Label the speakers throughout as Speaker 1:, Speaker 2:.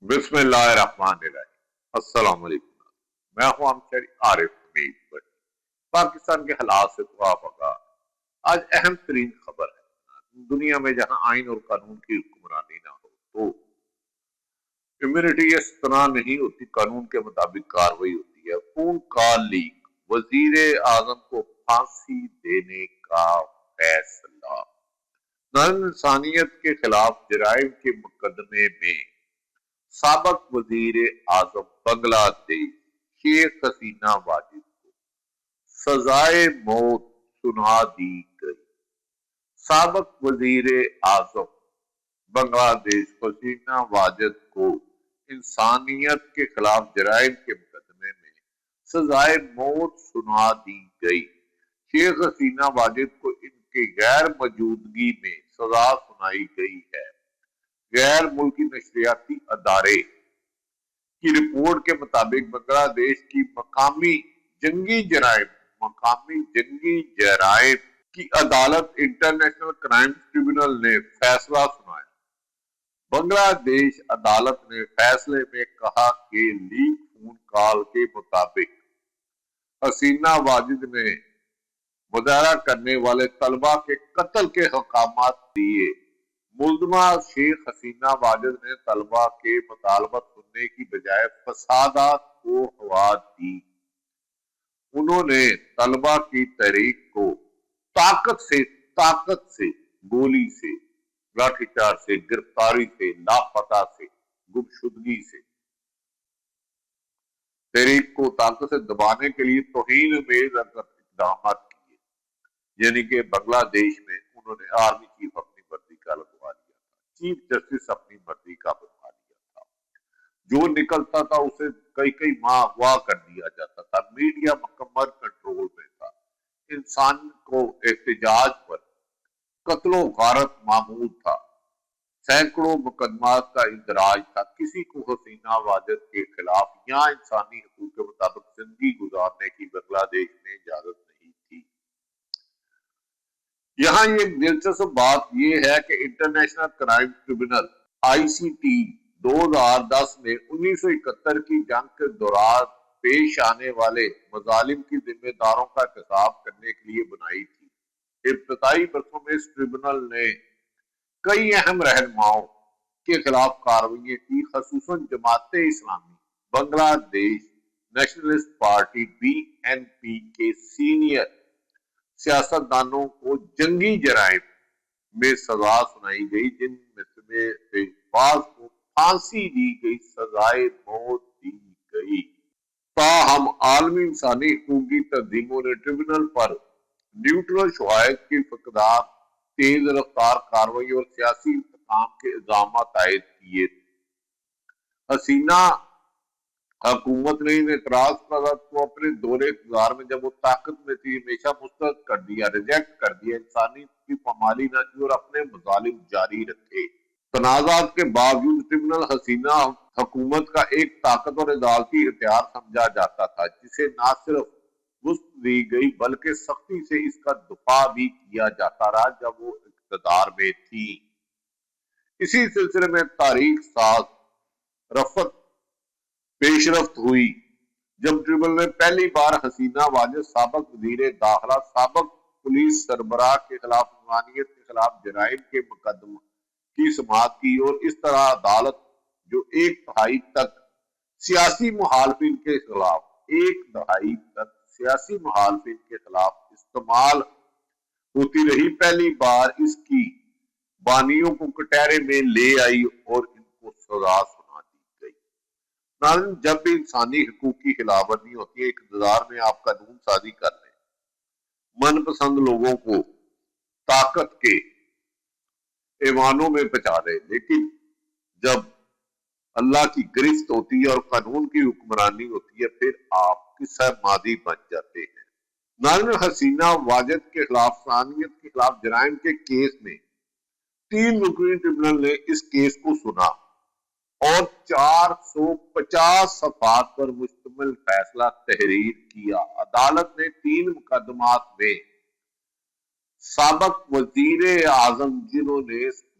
Speaker 1: بسم اللہ الرحمن الرحیم۔ السلام علیکم، میں ہوں امشری عارف حمید بٹ۔ پاکستان کے حالات سے توافقہ آج اہم ترین خبر ہے۔ دنیا میں جہاں آئین اور قانون کی حکمرانی نہ ہو تو امیونٹی اس طرح نہیں ہوتی، قانون کے مطابق کاروائی ہوتی ہے۔ فون کال لیک، وزیر اعظم کو پھانسی دینے کا فیصلہ۔ انسانیت کے خلاف جرائم کے مقدمے میں سابق وزیر اعظم بنگلہ دیش شیخ حسینہ واجد کو سزائے موت سنا دی گئی۔ سابق وزیر اعظم بنگلہ دیش حسینہ واجد کو انسانیت کے خلاف جرائم کے مقدمے میں سزائے موت سنا دی گئی۔ شیخ حسینہ واجد کو ان کی غیر موجودگی میں سزا سنائی گئی ہے۔ غیر ملکی نشریاتی ادارے کی رپورٹ کے مطابق بنگلہ دیش کی مقامی جنگی جرائم کی عدالت انٹرنیشنل کرائم ٹریبونل نے فیصلہ سنایا۔ بنگلہ دیش عدالت نے فیصلے میں کہا کہ لیک فون کال کے مطابق حسینہ واجد نے مظاہرہ کرنے والے طلبہ کے قتل کے احکامات دیے۔ ملزمہ شیخ حسینہ واجد نے طلبہ کے مطالبات سننے کی بجائے فسادات کو ہوا دی۔ انہوں نے طلبہ کی تحریک کو طاقت سے، گولی سے، لاٹھی چارج سے، گرفتاری سے، لاپتہ سے، گمشدگی سے، تحریک کو طاقت سے دبانے کے لیے توہین آمیز اقدامات کیے۔ یعنی کہ بنگلہ دیش میں انہوں نے آرمی چیف اپنی مرضی کا لگوا لیا تھا، چیف جسٹس اپنی مرضی کا بنوا لیا تھا، جو نکلتا تھا اسے کئی ماہ اغوا کر دیا جاتا تھا، میڈیا مکمل کنٹرول میں تھا، انسان کو احتجاج پر قتل و غارت معمول تھا، سینکڑوں مقدمات کا اندراج تھا۔ کسی کو حسینہ واجد کے خلاف یا انسانی حقوق کے مطابق زندگی گزارنے کی بنگلہ دیش میں اجازت نہیں تھی۔ یہاں یہ دلچسپ بات یہ ہے کہ انٹرنیشنل کرائم ٹریبونل ICT 2010 میں 1971 کی جنگ کے دوران پیش آنے والے مظالم کی ذمہ داروں کا احتساب کرنے کے لیے بنائی تھی۔ ابتدائی برسوں میں اس ٹریبونل نے کئی اہم رہنماؤں کے خلاف کارروائیاں کی، خصوصاً جماعت اسلامی، بنگلہ دیش نیشنلسٹ پارٹی BNP کے سینئر سیاستدانوں کو جنگی جرائم میں سزا سنائی گئی، جن میں سے بعض کو پھانسی دی گئی، سزائے موت دی گئی۔ تاہم عالمی انسانی حقوق کی تنظیموں نے ٹریبونل پر نیوٹرل شواہد کی فقدان، تیز رفتار کارروائی اور سیاسی انتقام کے الزامات عائد کیے۔ حسینہ حکومت نے ان اعتراضات کو اپنے دور اقتدار میں جب وہ طاقت میں تھی ہمیشہ مسترد کر دیا، ریجیکٹ کر دیا، انسانیت کی پامالی نہ کی اور اپنے مظالم جاری رکھے۔ تنازعات کے باوجود ٹریبونل حسینہ حکومت کا ایک طاقت اور عدالتی اختیار سمجھا جاتا تھا، جسے نہ صرف وسعت دی گئی بلکہ سختی سے اس کا دفاع بھی کیا جاتا رہا جب وہ اقتدار میں تھی۔ اسی سلسلے میں تاریخ ساز پیش رفت ہوئی جب ٹریبونل نے پہلی بار حسینہ واجد، سابق وزیر داخلہ، سابق پولیس سربراہ کے خلاف انسانیت کے خلاف جرائم کے مقدمہ کی سماعت کی، اور اس طرح عدالت جو ایک دہائی تک سیاسی مخالفین کے خلاف استعمال ہوتی رہی، پہلی بار اس کی بانیوں کو کٹہرے میں لے آئی اور ان کو سزا سنا دی گئی۔ ناظرین، جب بھی انسانی حقوق کی خلاف ورزی ہوتی ہے، اقتدار میں آپ قانون سازی کر لیں، من پسند لوگوں کو طاقت کے ایوانوں میں بچا لیں، لیکن جب اللہ کی گرفت ہوتی ہے اور قانون کی حکمرانی ہوتی ہے، پھر آپ قصہ ماضی بن جاتے ہیں۔ ناظرین، حسینہ واجد کے خلاف انسانیت کے خلاف جرائم کے کیس میں 3 رکنی ٹریبونل نے اس کیس کو سنا اور 450 صفحات پر مشتمل فیصلہ تحریر کیا۔ عدالت نے 3 مقدمات میں سابق وزیر اعظم، جنہوں نے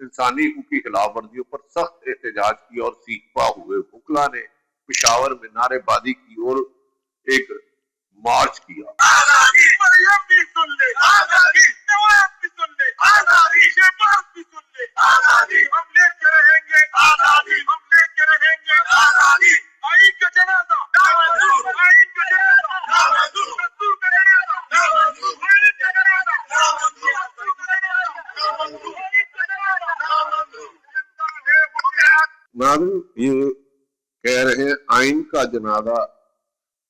Speaker 1: انسانی حقوق کی خلاف ورزیوں پر سخت احتجاج کیا اور سیکپا ہوئے وکلا نے پشاور میں نعرے بازی کی اور ایک مارچ کیا۔
Speaker 2: آزادی مریم بھی سن لے، آزادی نواز بھی سن لے، آزادی شہباز بھی سن لے، آزادی ہم لے کے رہیں گے، آزادی ہم لے کے رہیں گے، آزادی آئین کا جنازہ نامنظور، آئین کا جنازہ نامنظور، دستور کا جنازہ نامنظور، آئین کا جنازہ نامنظور، دستور کا جنازہ نامنظور، آئین کا جنازہ نامنظور۔ زندہ ہے بغیرت۔
Speaker 1: ناظرین، یہ کہہ رہے ہیں آئین کا جنازہ،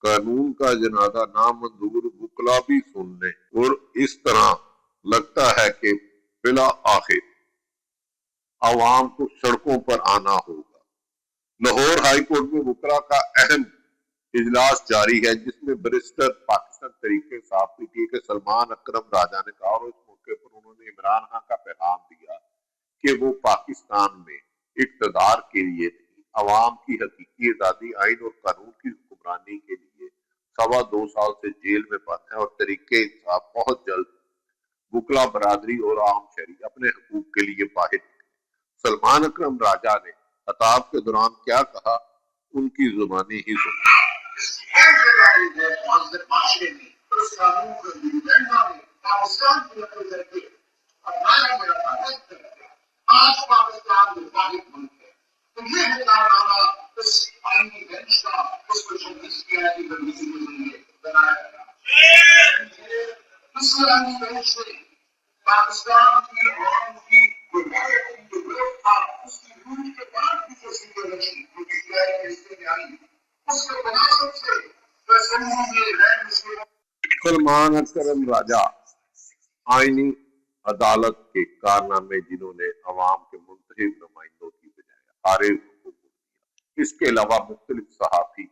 Speaker 1: قانون کا جنازہ نامنظور، وکلا بھی سن لیں، اور اس طرح لگتا ہے کہ بالآخر عوام کو سڑکوں پر آنا ہوگا۔ لاہور ہائی کورٹ میں وکلا کا اہم اجلاس جاری ہے، جس میں barrister Pakistan Tehreek Insaf P T I کے سلمان اکرم راجہ نے کہا، اور اس موقع پر انہوں نے عمران خان کا پیغام دیا کہ وہ پاکستان میں اقتدار کے لیے نہیں، عوام کی حقیقی آزادی، آئین اور قانون کی حکمرانی کے لیے 2.25 سال سے جیل میں بند ہے، اور تحریک انصاف بہت جلد وکلا برادری اور عام شہری اپنے حقوق کے لیے باہر نکلے۔ سلمان اکرم راجہ نے خطاب کے دوران کیا کہا، ان کی زبانی ہی سنیں۔
Speaker 2: معاشرے میں اس قانون کو پاکستان کی نقل کر کے اپنایا گیا تھا، آج پاکستان میں واحد ملک ہے، تو یہ ہے کارنامہ اس آئینی بینچ کا، اس کو جو مکس کیا ہے بنیادی کے ذریعے بنایا گیا۔ اس آئینی بینچ نے پاکستان کی عوام کی جو گروہ تھا، اس کی روح کے بعد کی جو سیٹیں بچی، جو پی ٹی آئی کے حصے میں آئی، اس کے مناسب سے
Speaker 1: سلمان اکرم راجہ آئینی عدالت کے کارنامے جنہوں نے عوام کے منتخب نمائندوں کی بجائے حارث کو ووٹ دیا۔ اس کے علاوہ مختلف صحافی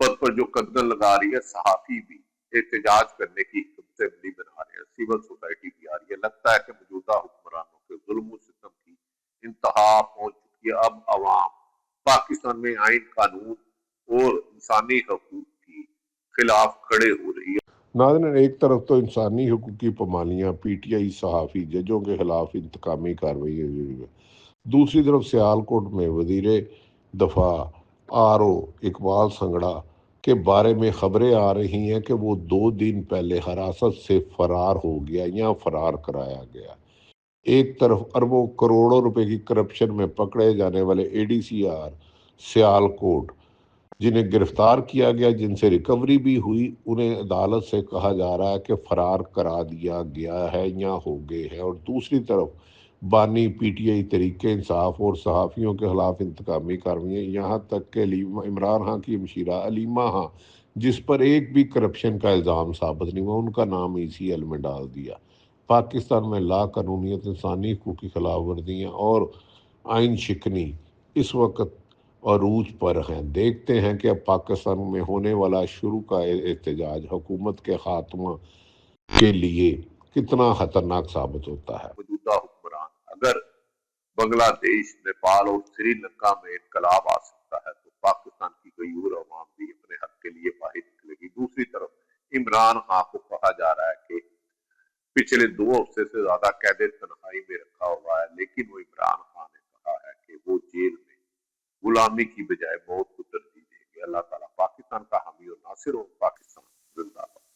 Speaker 1: پد پر جو قدغن لگا رہی ہے، صحافی بھی احتجاج کرنے کی اسمبلی بنا رہے ہیں، سول سوسائٹی بھی آ رہی ہے۔ لگتا ہے کہ موجودہ حکمرانوں کے ظلم و ستم کی انتہا پہنچ چکی ہے۔ اب عوام پاکستان میں آئین، قانون اور انسانی حقوق کی خلاف کھڑے ہو رہی ہے۔
Speaker 3: ناظرین، ایک طرف تو انسانی حقوق کی پامالیاں، پی ٹی آئی صحافی، ججوں کے خلاف انتقامی کارروائی ہے، دوسری طرف سیالکوٹ میں وزیر دفاع آر او اقبال سنگھڑا کے بارے میں خبریں آ رہی ہیں کہ وہ 2 دن پہلے حراست سے فرار ہو گیا یا فرار کرایا گیا۔ ایک طرف اربوں کروڑوں روپے کی کرپشن میں پکڑے جانے والے اے ڈی سی آر سیالکوٹ، جنہیں گرفتار کیا گیا، جن سے ریکوری بھی ہوئی، انہیں عدالت سے کہا جا رہا ہے کہ فرار کرا دیا گیا ہے یا ہو گئے ہیں، اور دوسری طرف بانی P T I Tehreek Insaf اور صحافیوں کے خلاف انتقامی کارروائیاں، یہاں تک کہ عمران خان کی ہمشیرہ علیمہ خان، جس پر ایک بھی کرپشن کا الزام ثابت نہیں ہوا، ان کا نام ای سی ایل میں ڈال دیا۔ پاکستان میں لا قانونیت، انسانی حقوق کی خلاف ورزیاں اور آئین شکنی اس وقت عروج پر ہیں۔ دیکھتے ہیں کہ اب پاکستان میں ہونے والا شروع کا احتجاج حکومت کے خاتمہ کے لیے کتنا خطرناک ثابت ہوتا ہے۔
Speaker 1: موجودہ حکمران اگر بنگلہ دیش، نیپال اور سری لنکا میں انقلاب آ سکتا ہے، تو پاکستان کی غیور عوام بھی اپنے حق کے لیے باہر نکلے گی۔ دوسری طرف عمران خان کو کہا جا رہا ہے کہ پچھلے 2 ہفتے سے زیادہ قید تنہائی میں رکھا ہوا ہے، لیکن وہ عمران خان نے کہا ہے کہ وہ جیل میں غلامی کی بجائے موت کو ترجیح دیں گے۔ اللہ تعالیٰ پاکستان کا حامی اور ناصر ہو۔ پاکستان زندہ باد۔